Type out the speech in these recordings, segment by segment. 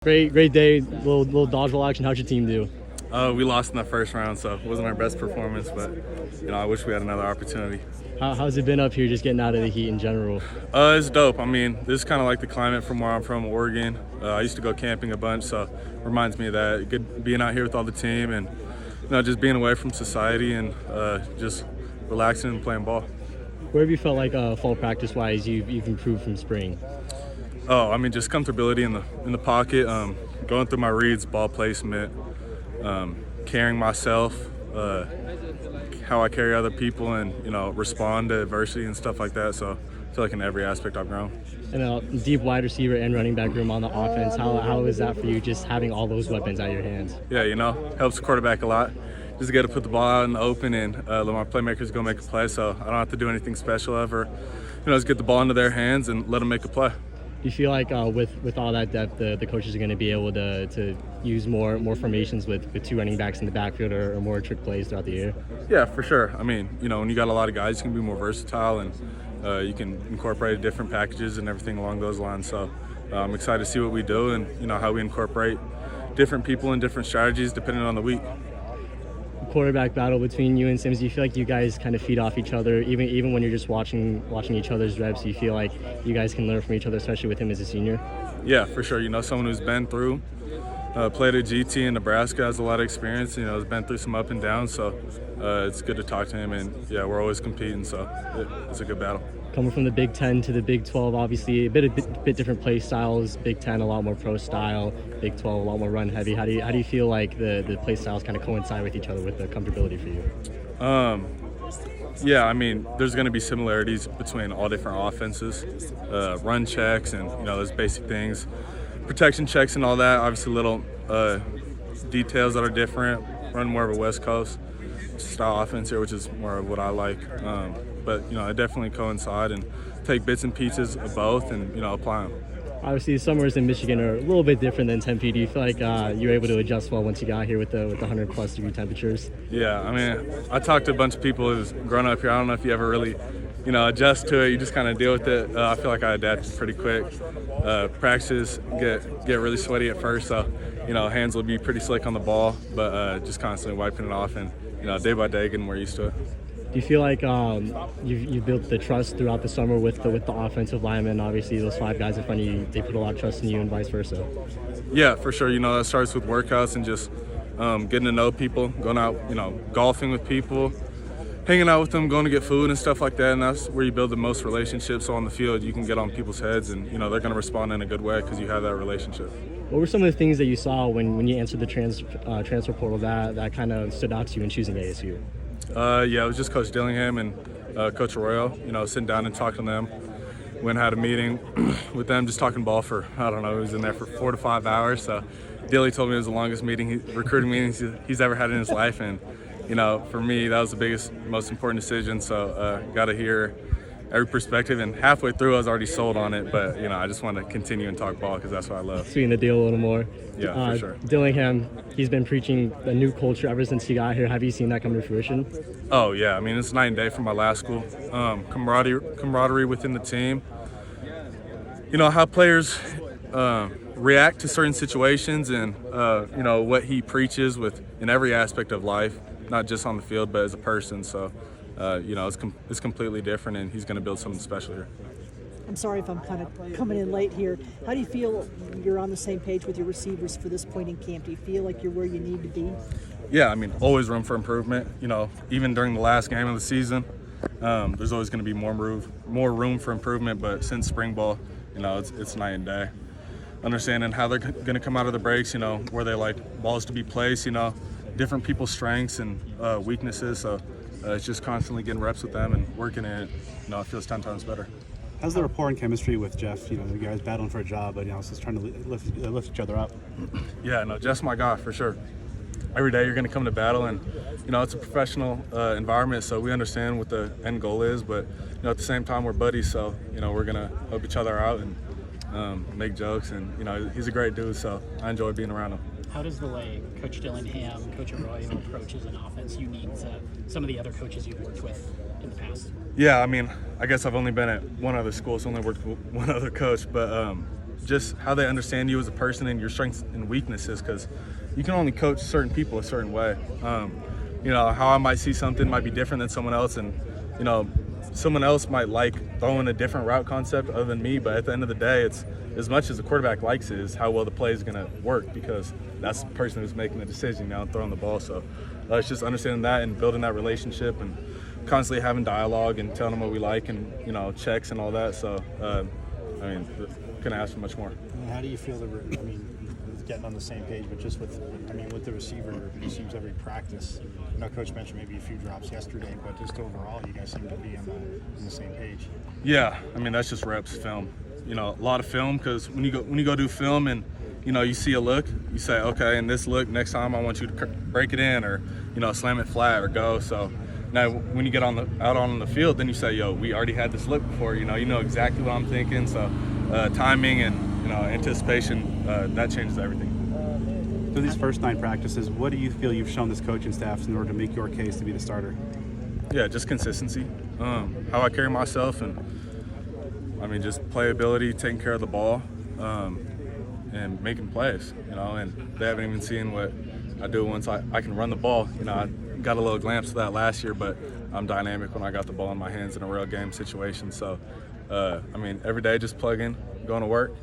Great day. Little dodgeball action. How'd your team do? We lost in the first round, so it wasn't our best performance, but I wish we had another opportunity. How's it been up here just getting out of the heat in general? It's dope. I mean, this is kind of like the climate from where I'm from, Oregon. I used to go camping a bunch, so it reminds me of that. Good being out here with all the team and just being away from society and just relaxing and playing ball. Where have you felt like fall practice-wise you've improved from spring? Oh, I mean, just comfortability in the pocket, going through my reads, ball placement, carrying myself, how I carry other people, and respond to adversity and stuff like that. So I feel like in every aspect I've grown. And deep wide receiver and running back room on the offense. How is that for you? Just having all those weapons at your hands. Yeah, helps the quarterback a lot. Just got to put the ball out in the open and let my playmakers go make a play. So I don't have to do anything special ever. Just get the ball into their hands and let them make a play. Do you feel like with all that depth, the coaches are going to be able to use more formations with two running backs in the backfield or more trick plays throughout the year? Yeah, for sure. I mean, when you got a lot of guys, you can be more versatile and you can incorporate different packages and everything along those lines. So I'm excited to see what we do and how we incorporate different people and different strategies depending on the week. Quarterback battle between you and Sims, do you feel like you guys kind of feed off each other even when you're just watching each other's reps? Do you feel like you guys can learn from each other, especially with him as a senior? Yeah, for sure. Someone who's been through, played at GT in Nebraska, has a lot of experience, has been through some up and downs, so it's good to talk to him, and yeah, we're always competing, so it's a good battle. Coming from the Big 10 to the Big 12, obviously a bit different play styles. Big 10 a lot more pro style, Big 12 a lot more run heavy. How do you feel like the play styles kind of coincide with each other with the comfortability for you? Yeah, I mean, there's going to be similarities between all different offenses, run checks and those basic things, protection checks and all that. Obviously, little details that are different. Run more of a West Coast style offense here, which is more of what I like. But I definitely coincide and take bits and pieces of both and apply them. Obviously, summers in Michigan are a little bit different than Tempe. Do you feel like you were able to adjust well once you got here with the 100+ degree temperatures? Yeah, I mean, I talked to a bunch of people who's grown up here. I don't know if you ever really adjust to it. You just kind of deal with it. I feel like I adapted pretty quick. Practices get really sweaty at first, so hands will be pretty slick on the ball, but just constantly wiping it off and day by day getting more used to it. Do you feel like you've built the trust throughout the summer with the offensive linemen? Obviously, those 5 guys in front of you, they put a lot of trust in you and vice versa. Yeah, for sure. That starts with workouts and just getting to know people, going out, golfing with people, hanging out with them, going to get food and stuff like that. And that's where you build the most relationships. So on the field, you can get on people's heads and, they're going to respond in a good way because you have that relationship. What were some of the things that you saw when you answered the transfer portal that kind of stood out to you in choosing ASU? Yeah, it was just Coach Dillingham and Coach Arroyo, sitting down and talking to them. Went and had a meeting with them, just talking ball for, I don't know, he was in there for 4 to 5 hours. So Dilly told me it was the longest recruiting meeting he's ever had in his life. And, for me, that was the biggest, most important decision. So got to hear every perspective. And halfway through, I was already sold on it. But, I just want to continue and talk ball because that's what I love. Sweeten the deal a little more. Yeah, for sure. Dillingham, he's been preaching a new culture ever since he got here. Have you seen that come to fruition? Oh, yeah. I mean, it's night and day from my last school. Camaraderie within the team. How players react to certain situations and, what he preaches in every aspect of life, not just on the field, but as a person. So, it's completely different, and he's going to build something special here. I'm sorry if I'm kind of coming in late here. How do you feel you're on the same page with your receivers for this point in camp? Do you feel like you're where you need to be? Yeah, I mean, always room for improvement. Even during the last game of the season, there's always going to be more room for improvement. But since spring ball, it's night and day. Understanding how they're going to come out of the breaks, where they like balls to be placed, different people's strengths and weaknesses. So it's just constantly getting reps with them and working it. It feels 10 times better. How's the rapport and chemistry with Jeff? You guys battling for a job, but just trying to lift each other up. Yeah, no, Jeff's my guy for sure. Every day you're going to come to battle, and it's a professional environment, so we understand what the end goal is. But at the same time, we're buddies, so we're going to help each other out and make jokes. And he's a great dude, so I enjoy being around him. How does the way Coach Dillingham, Coach Arroyo approaches an offense unique to some of the other coaches you've worked with in the past? Yeah, I mean, I guess I've only been at one other school, so only worked with one other coach. But just how they understand you as a person and your strengths and weaknesses, because you can only coach certain people a certain way. You know, how I might see something might be different than someone else, and you know, someone else might like throwing a different route concept other than me, but at the end of the day, it's as much as the quarterback likes it is how well the play is going to work, because that's the person who's making the decision now and throwing the ball. So it's just understanding that and building that relationship and constantly having dialogue and telling them what we like and, you know, checks and all that. So, I mean, couldn't ask for much more. How do you feel with getting on the same page, but just with the receiver, it seems every practice. I know Coach mentioned maybe a few drops yesterday, but just overall, you guys seem to be on the same page. Yeah, I mean, that's just reps, film. You know, a lot of film, because when you go do film and, you know, you see a look, you say, okay, in this look, next time I want you to break it in, or, you know, slam it flat or go. So now when you get out on the field, then you say, yo, we already had this look before. You know exactly what I'm thinking. So timing and, you know, anticipation, that changes everything. Through these first 9 practices, what do you feel you've shown this coaching staff in order to make your case to be the starter? Yeah, just consistency, how I carry myself, and I mean, just playability, taking care of the ball, and making plays, you know, and they haven't even seen what I do once I can run the ball. You know, I got a little glimpse of that last year, but I'm dynamic when I got the ball in my hands in a real game situation. So, I mean, every day just plugging, going to work,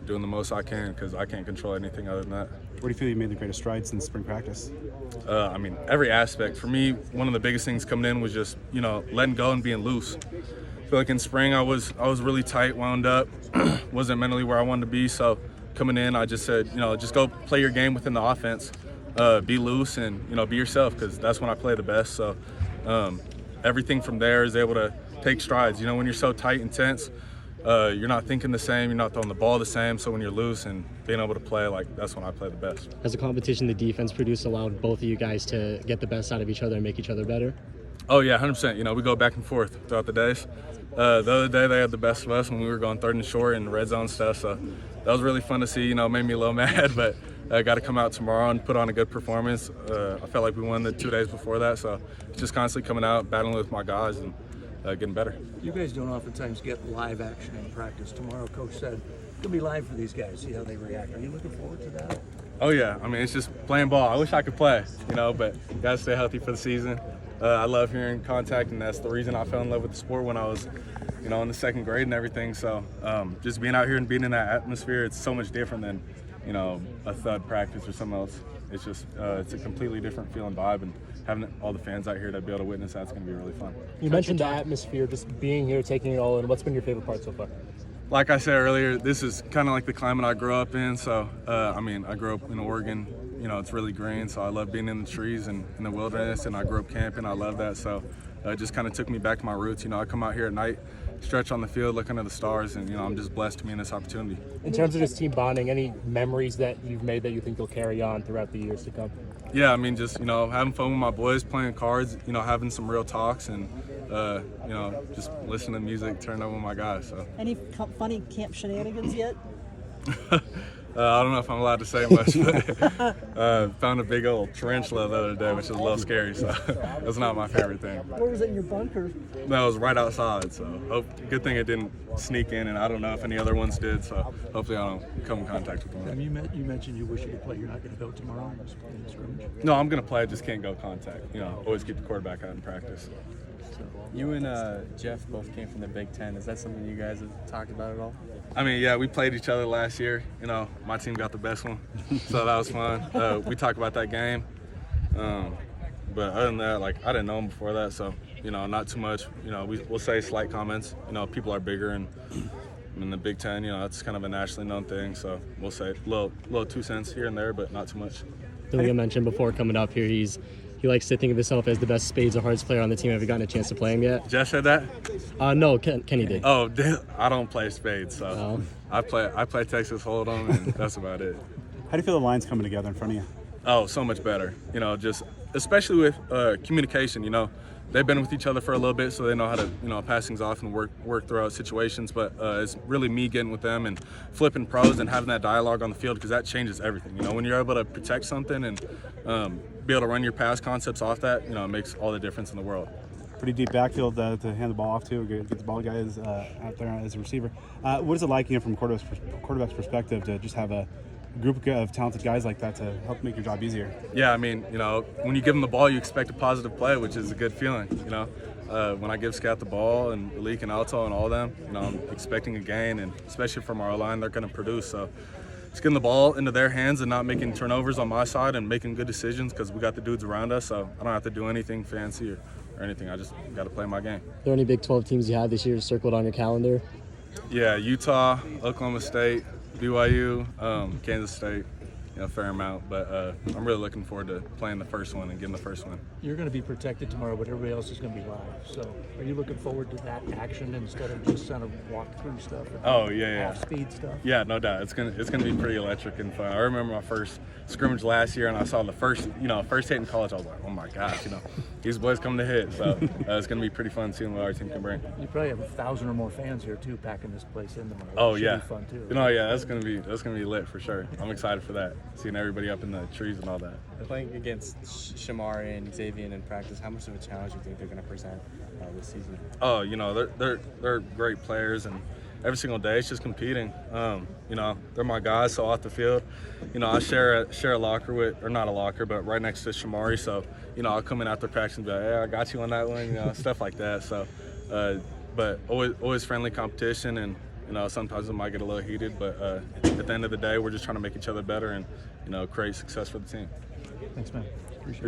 doing the most I can, because I can't control anything other than that. Where do you feel you made the greatest strides in spring practice? I mean, every aspect. For me, one of the biggest things coming in was just, you know, letting go and being loose. I feel like in spring I was really tight, wound up, wasn't mentally where I wanted to be. So coming in, I just said, you know, just go play your game within the offense, be loose, and, you know, be yourself, because that's when I play the best. So everything from there is able to take strides. You know, when you're so tight and tense, you're not thinking the same, you're not throwing the ball the same. So when you're loose and being able to play, like, that's when I play the best. As a competition the defense produced allowed both of you guys to get the best out of each other and make each other better? Oh yeah, 100%. You know, we go back and forth throughout the days. The other day they had the best of us when we were going 3rd and short and red zone stuff. So that was really fun to see. You know, made me a little mad, but I got to come out tomorrow and put on a good performance. I felt like we won the 2 days before that. So it's just constantly coming out, battling with my guys, and getting better. You guys don't oftentimes get live action in practice. Tomorrow, Coach said it'll be live for these guys, see how they react. Are you looking forward to that? Oh yeah, I mean, it's just playing ball. I wish I could play, you know, but gotta stay healthy for the season. I love hearing contact, and that's the reason I fell in love with the sport when I was, you know, in the 2nd grade and everything. So just being out here and being in that atmosphere, it's so much different than, you know, a thud practice or something else. It's just, it's a completely different feeling vibe, and having all the fans out here to be able to witness that's going to be really fun. You mentioned the atmosphere, just being here, taking it all in. What's been your favorite part so far? Like I said earlier, this is kind of like the climate I grew up in. So, I mean, I grew up in Oregon. You know, it's really green, so I love being in the trees and in the wilderness, and I grew up camping. I love that. So it just kind of took me back to my roots. You know, I come out here at night, stretch on the field, look under the stars, and, you know, I'm just blessed to be in this opportunity. In terms of just team bonding, any memories that you've made that you think you'll carry on throughout the years to come? Yeah, I mean, just, you know, having fun with my boys, playing cards, you know, having some real talks, and, you know, just listening to music, turning up with my guys. So. Any funny camp shenanigans yet? I don't know if I'm allowed to say much, but found a big old tarantula the other day, which is a little scary, so that's not my favorite thing. Where was it, in your bunker? No, it was right outside, so good thing it didn't sneak in, and I don't know if any other ones did, so hopefully I don't come in contact with them. You mentioned you wish you could play. You're not going to go tomorrow in scrimmage? No, I'm going to play. I just can't go contact. You know, always keep the quarterback out in practice. You and Jeff both came from the Big Ten. Is that something you guys have talked about at all? I mean, yeah, we played each other last year. You know, my team got the best one, so that was fun. We talked about that game. But other than that, like, I didn't know him before that, so, you know, not too much. You know, we'll say slight comments. You know, people are bigger, and in the Big Ten, you know, it's kind of a nationally known thing, so we'll say a little 2 cents here and there, but not too much. Like I mentioned before coming up here, he likes to think of himself as the best spades or hearts player on the team. Have you gotten a chance to play him yet? Jeff said that? No, Kenny did. Oh, I don't play spades, so I play Texas Hold'em, and that's about it. How do you feel the line's coming together in front of you? Oh, so much better. You know, just especially with communication. You know, they've been with each other for a little bit, so they know how to, you know, pass things off and work throughout situations. But it's really me getting with them and flipping pros and having that dialogue on the field, because that changes everything. You know, when you're able to protect something and be able to run your pass concepts off that, you know, it makes all the difference in the world. pretty deep backfield to hand the ball off to, get the ball guys out there as a receiver. What is it like, from a quarterback's perspective, to just have a group of talented guys like that to help make your job easier? Yeah, I mean, when you give them the ball, you expect a positive play, which is a good feeling. When I give Scout the ball and Malik and Alto and all them, I'm expecting a gain, and especially from our line, they're going to produce. So just getting the ball into their hands and not making turnovers on my side and making good decisions, because we got the dudes around us, so I don't have to do anything fancy or anything. I just got to play my game. Are there any Big 12 teams you have this year circled on your calendar? Yeah, Utah, Oklahoma State, BYU, Kansas State, a fair amount. But I'm really looking forward to playing the first one and getting the first one. You're going to be protected tomorrow, but everybody else is going to be live. So are you looking forward to that action instead of just kind of walk-through stuff? Oh, yeah. Half-speed stuff? Yeah, no doubt. It's gonna be pretty electric and fun. I remember my first scrimmage last year, and I saw the first hit in college. I was like, oh my gosh, these boys come to hit. So it's gonna be pretty fun seeing what our team can bring. You probably have 1,000 or more fans here too, packing this place in tomorrow. Oh, Should yeah. be fun too. Yeah, that's gonna be lit for sure. I'm excited for that. Seeing everybody up in the trees and all that. Playing against Shamari and Xavier in practice, how much of a challenge do you think they're going to present this season? Oh, they're great players, and every single day it's just competing. They're my guys, so off the field, I share a locker with, or not a locker, but right next to Shamari. So, I'll come in after practice and be like, hey, I got you on that one, stuff like that. So, but always friendly competition, and sometimes it might get a little heated, but at the end of the day, we're just trying to make each other better and create success for the team. Thanks, man. Appreciate it.